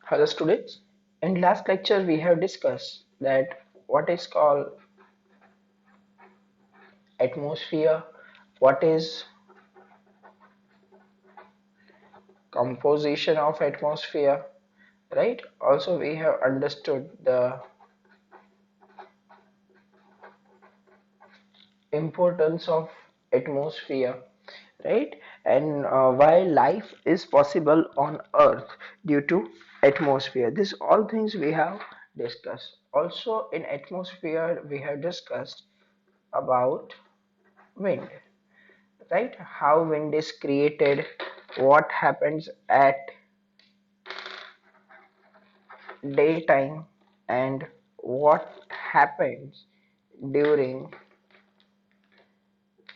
Hello students. In last lecture we have discussed that what is called atmosphere, what is composition of atmosphere, right? Also we have understood the importance of atmosphere, right? And why life is possible on earth due to atmosphere. These all things we have discussed. Also in atmosphere we have discussed about wind, right? How wind is created, what happens at daytime, and what happens during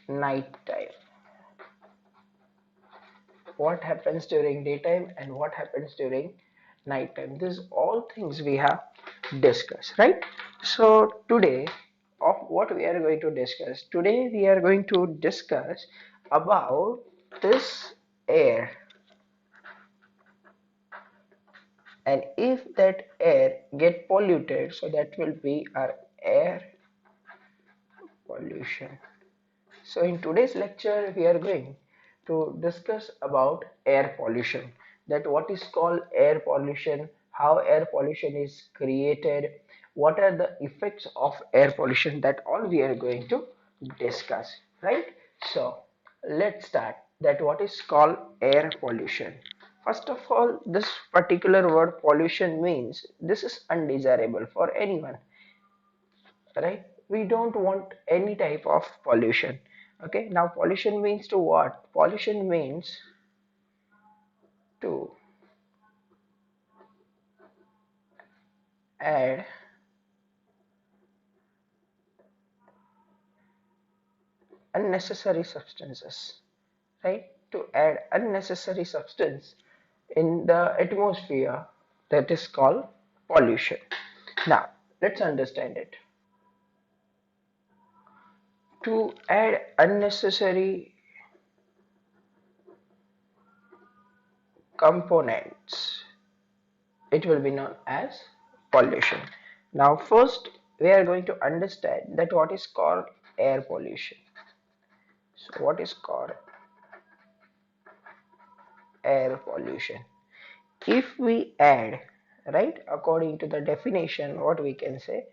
night time. What happens during daytime and what happens during night time. These all things we have discussed, right? So today, of what we are going to discuss, today we are going to discuss about this air, and if that air get polluted, so that will be our air pollution. So in today's lecture we are going to discuss about air pollution, that what is called air pollution, how air pollution is created, what are the effects of air pollution, that all we are going to discuss, right? So let's start that what is called air pollution. First of all, this particular word pollution means this is undesirable for anyone, right? We don't want any type of pollution. Okay, now pollution means to what? Pollution means to add unnecessary substances, right? To add unnecessary substance in the atmosphere, that is called pollution. Now let's understand it. To add unnecessary components, it will be known as pollution. Now first we are going to understand that what is called air pollution. So what is called air pollution? If we add, right, according to the definition, what we can say,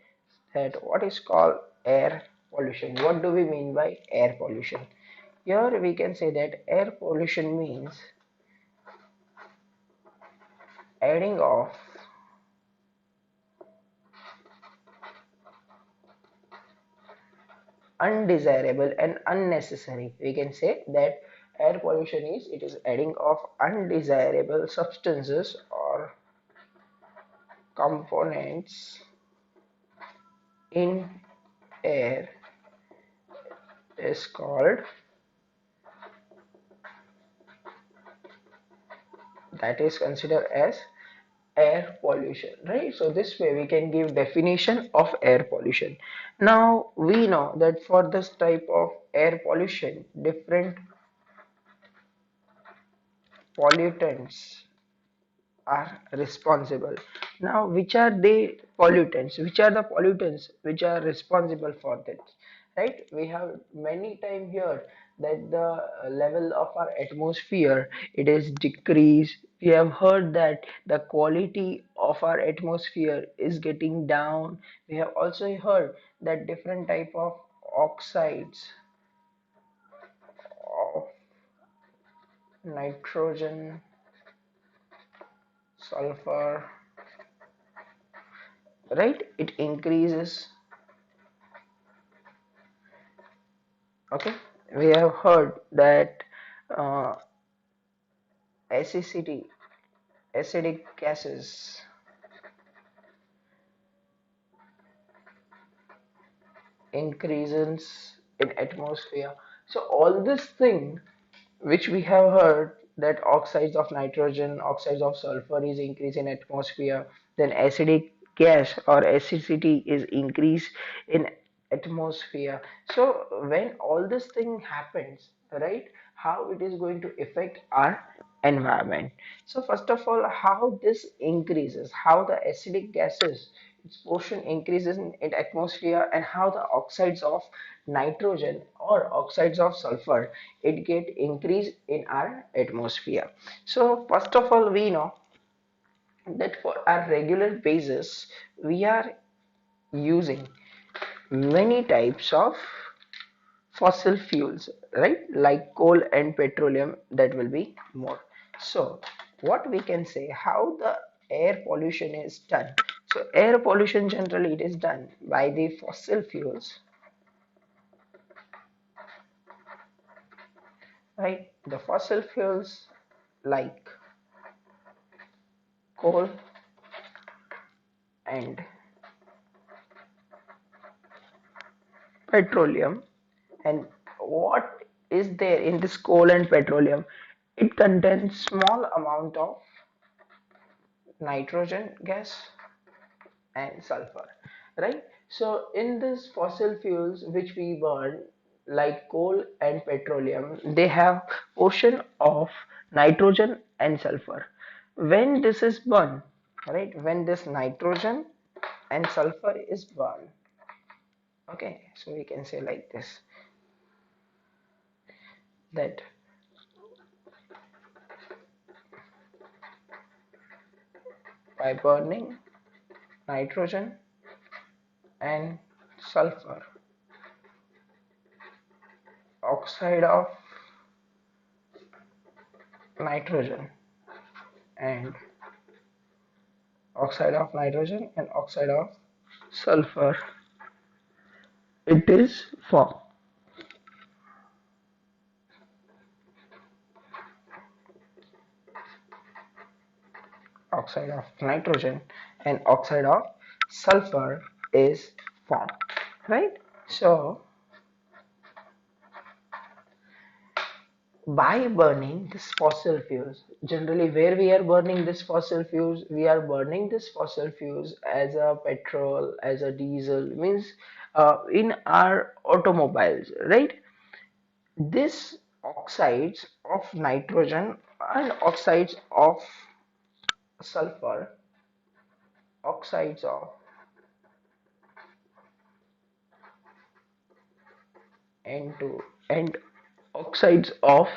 that what is called air pollution. What do we mean by air pollution? Here we can say that air pollution means adding of undesirable and unnecessary. We can say that air pollution is it is adding of undesirable substances or components in air is called, that is considered as air pollution, right? So this way we can give definition of air pollution. Now we know that for this type of air pollution different pollutants are responsible. Now which are the pollutants, which are the pollutants which are responsible for this, right? We have many time here that the level of our atmosphere it is decreased. We have heard that the quality of our atmosphere is getting down. We have also heard that different type of oxides of nitrogen, sulfur, right, it increases. Okay, we have heard that uh, acidity, acidic gases increases in atmosphere. So all this thing which we have heard, that oxides of nitrogen, oxides of sulfur is increase in atmosphere, then acidic gas or acidity is increase in atmosphere. So when all this thing happens, right, how it is going to affect our environment. So first of all, how this increases, how the acidic gases its portion increases in atmosphere, and how the oxides of nitrogen or oxides of sulfur it get increased in our atmosphere. So first of all, we know that for our regular basis we are using many types of fossil fuels, right? Like coal and petroleum, that will be more. So what we can say, how the air pollution is done. So air pollution generally it is done by the fossil fuels, right? The fossil fuels like coal and petroleum. And what is there in this coal and petroleum? It contains small amount of nitrogen gas and sulfur, right? So in this fossil fuels which we burn like coal and petroleum, they have portion of nitrogen and sulfur. When this is burned, right, when this nitrogen and sulfur is burned, okay, so we can say like this, that by burning nitrogen and sulfur, oxide of nitrogen and oxide of sulfur, it is formed. Oxide of nitrogen and oxide of sulfur is formed, right? So by burning this fossil fuels, generally where we are burning this fossil fuels, we are burning this fossil fuels as a petrol, as a diesel, means in our automobiles, right? This oxides of nitrogen and oxides of sulfur, oxides of N2 and oxides of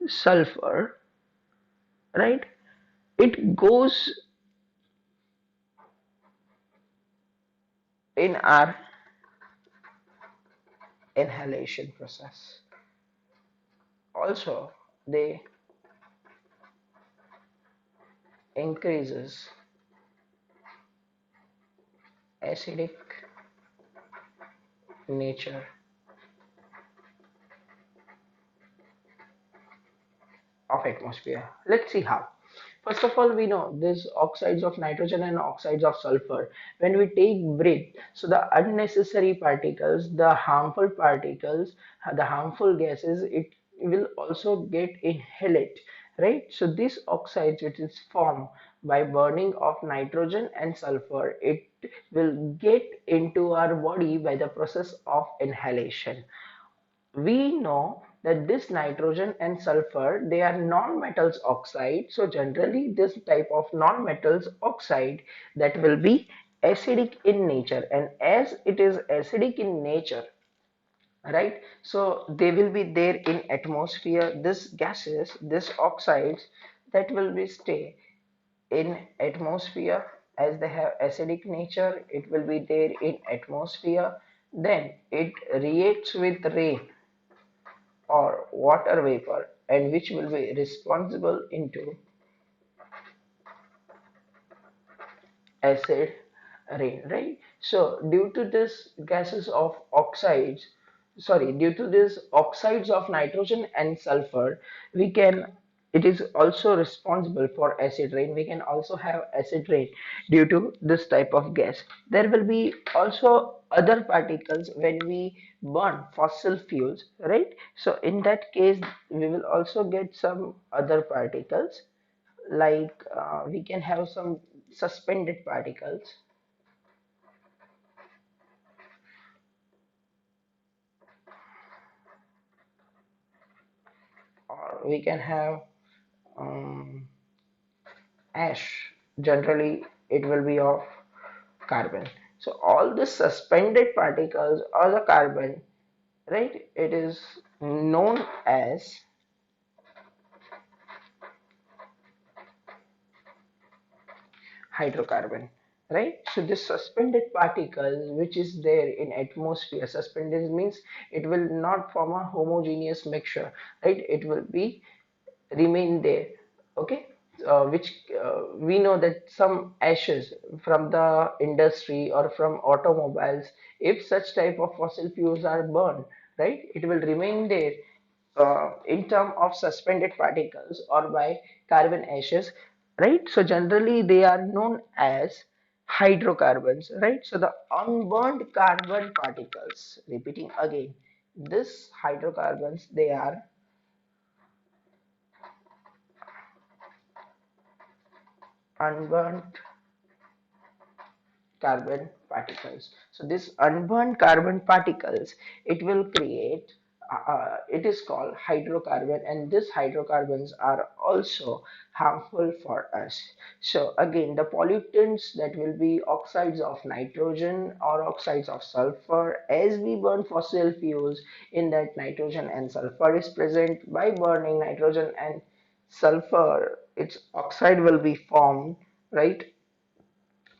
sulfur, right? It goes in our inhalation process. Also, they increases acidic nature of atmosphere. Let's see how. First of all, we know this oxides of nitrogen and oxides of sulfur. When we take breath, so the unnecessary particles, the harmful particles, the harmful gases, it will also get inhaled, right? So these oxides, which is formed by burning of nitrogen and sulfur, it will get into our body by the process of inhalation. We know that this nitrogen and sulfur they are non-metals oxide, so generally this type of non-metals oxide that will be acidic in nature, and as it is acidic in nature, right, so they will be there in atmosphere, this gases, this oxides that will be stay in atmosphere. As they have acidic nature, it will be there in atmosphere, then it reacts with rain or water vapor, and which will be responsible into acid rain, right? So due to this gases of oxides, sorry, due to this oxides of nitrogen and sulfur, we can, it is also responsible for acid rain. We can also have acid rain due to this type of gas. There will be also other particles when we burn fossil fuels, right? So in that case we will also get some other particles, like we can have some suspended particles, or we can have um, ash. Generally, it will be of carbon. So all the suspended particles or the carbon, right? It is known as hydrocarbon, right? So this suspended particle which is there in atmosphere, suspended means it will not form a homogeneous mixture, right? It will be remain there, okay. Which we know that some ashes from the industry or from automobiles, if such type of fossil fuels are burned, right, it will remain there in term of suspended particles or by carbon ashes, right. So generally they are known as hydrocarbons, right. So the unburned carbon particles, repeating again, this hydrocarbons, they are unburned carbon particles. So this unburned carbon particles, it will create, it is called hydrocarbon, and these hydrocarbons are also harmful for us. So again, the pollutants that will be oxides of nitrogen or oxides of sulfur, as we burn fossil fuels, in that nitrogen and sulfur is present. By burning nitrogen and sulfur, its oxide will be formed, right.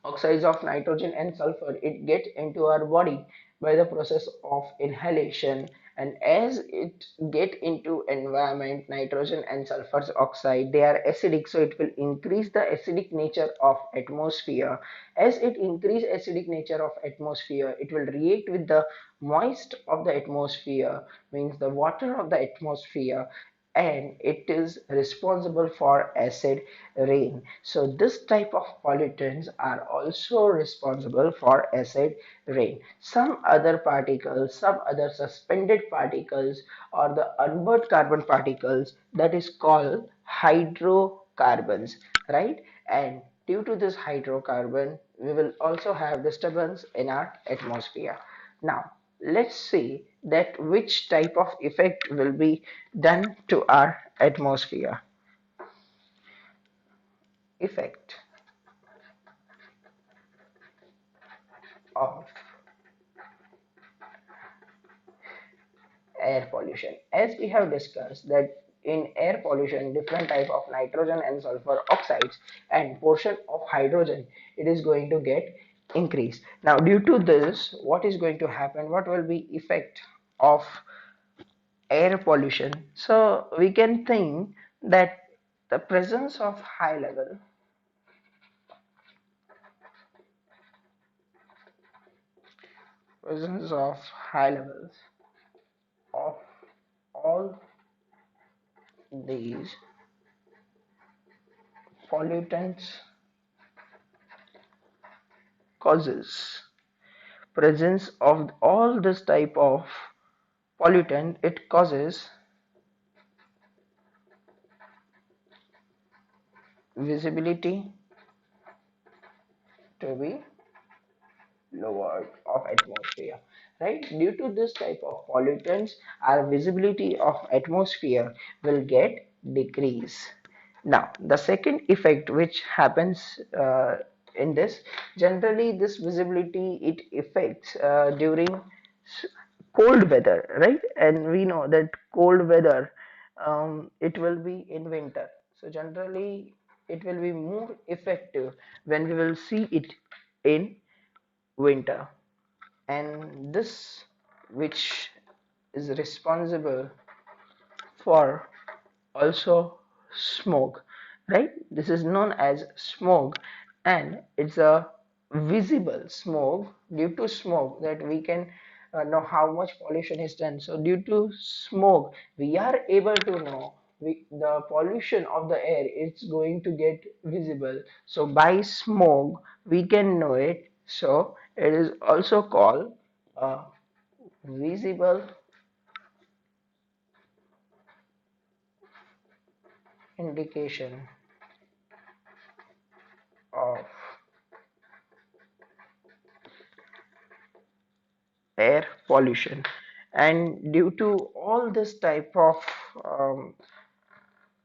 Oxides of nitrogen and sulfur, it gets into our body by the process of inhalation, and as it get into environment, nitrogen and sulfur oxide, they are acidic, so it will increase the acidic nature of atmosphere. As it increase acidic nature of atmosphere, it will react with the moist of the atmosphere, means the water of the atmosphere, and it is responsible for acid rain. So this type of pollutants are also responsible for acid rain. Some other particles, some other suspended particles or the unburned carbon particles, that is called hydrocarbons, right? And due to this hydrocarbon, we will also have disturbance in our atmosphere. Now, let's see that which type of effect will be done to our atmosphere. Effect of air pollution. As we have discussed that in air pollution, different type of nitrogen and sulfur oxides and portion of hydrogen, it is going to get increased. Now due to this, what is going to happen? What will be effect of air pollution? So we can think that the presence of high levels of all these pollutants causes, presence of all this type of pollutant, it causes visibility to be lowered of atmosphere, right. Due to this type of pollutants, our visibility of atmosphere will get decrease. Now the second effect which happens in this, generally this visibility, it affects during cold weather, right. And we know that cold weather, it will be in winter. So generally it will be more effective when we will see it in winter. And this, which is responsible for also smoke, right. This is known as smoke, and it's a visible smoke. Due to smoke that we can know how much pollution is done. So due to smoke we are able to know, the pollution of the air is going to get visible. So by smoke we can know it. So it is also called a visible indication of air pollution. And due to all this type of um,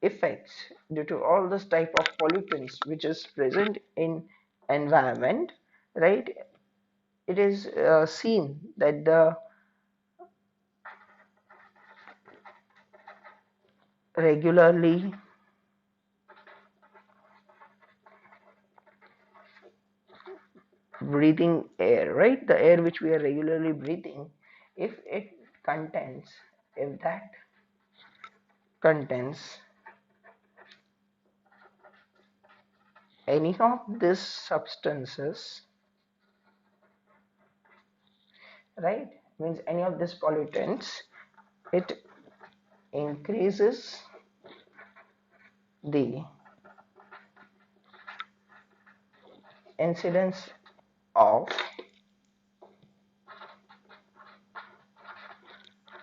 effects due to all this type of pollutants which is present in environment, right? It is seen that the regularly breathing air, right? The air which we are regularly breathing, if it contains, if that contains any of these substances, right? Means any of these pollutants, it increases the incidence of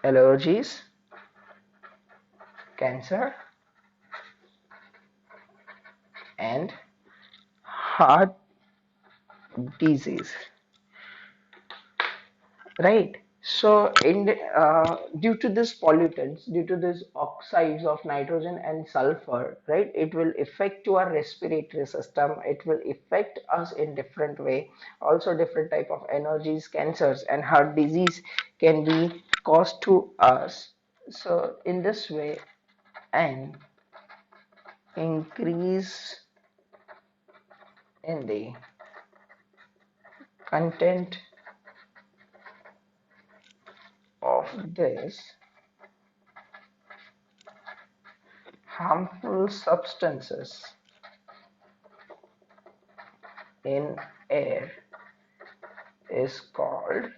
allergies, cancer, and heart disease, right? So due to this pollutants, due to these oxides of nitrogen and sulfur, right, it will affect to our respiratory system, it will affect us in different way. Also different type of allergies, cancers, and heart disease can be caused to us. So in this way, an increase in the content of this harmful substances in air is called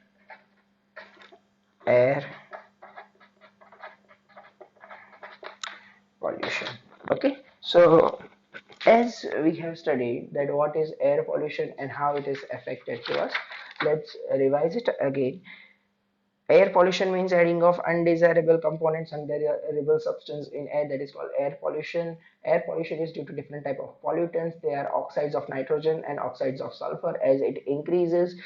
air pollution. Okay, so as we have studied that what is air pollution and how it is affected to us, let's revise it again. Air pollution means adding of undesirable components, undesirable substance in air, that is called air pollution. Air pollution is due to different type of pollutants. They are oxides of nitrogen and oxides of sulfur. As it increases,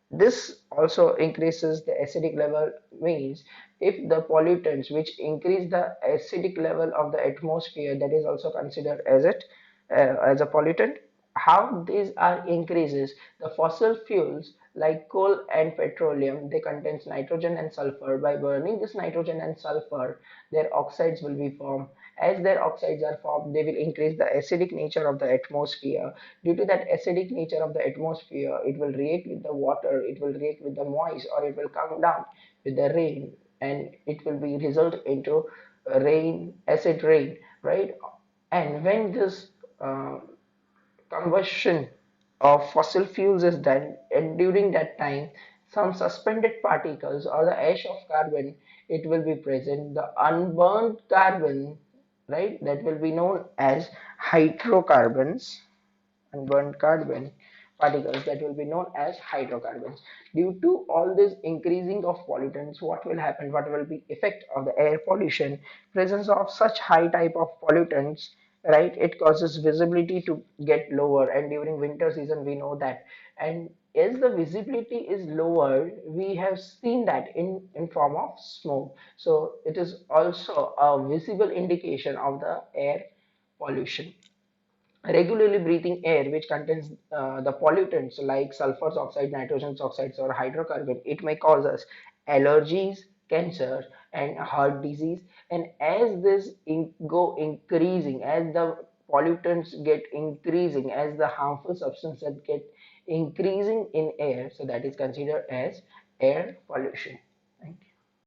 this also increases the acidic level, means if the pollutants which increase the acidic level of the atmosphere, that is also considered as a pollutant. How these are increases, the fossil fuels like coal and petroleum, they contains nitrogen and sulfur. By burning this nitrogen and sulfur, their oxides will be formed. As their oxides are formed, they will increase the acidic nature of the atmosphere. Due to that acidic nature of the atmosphere, it will react with the water, it will react with the moist, or it will come down with the rain, and it will be result into rain, acid rain, right? And when this uh, combustion of fossil fuels is done, and during that time some suspended particles or the ash of carbon, it will be present, the unburned carbon, right, that will be known as hydrocarbons, unburned carbon particles, that will be known as hydrocarbons. Due to all this increasing of pollutants, what will happen, what will be effect of the air pollution, presence of such high type of pollutants, right, it causes visibility to get lower, and during winter season we know that. And as the visibility is lower, we have seen that in form of smoke. So it is also a visible indication of the air pollution. Regularly breathing air which contains the pollutants like sulfur oxide, nitrogen oxides, or hydrocarbon, it may cause us allergies, cancer, and heart disease. And as this go increasing, as the pollutants get increasing, as the harmful substances get increasing in air, so that is considered as air pollution.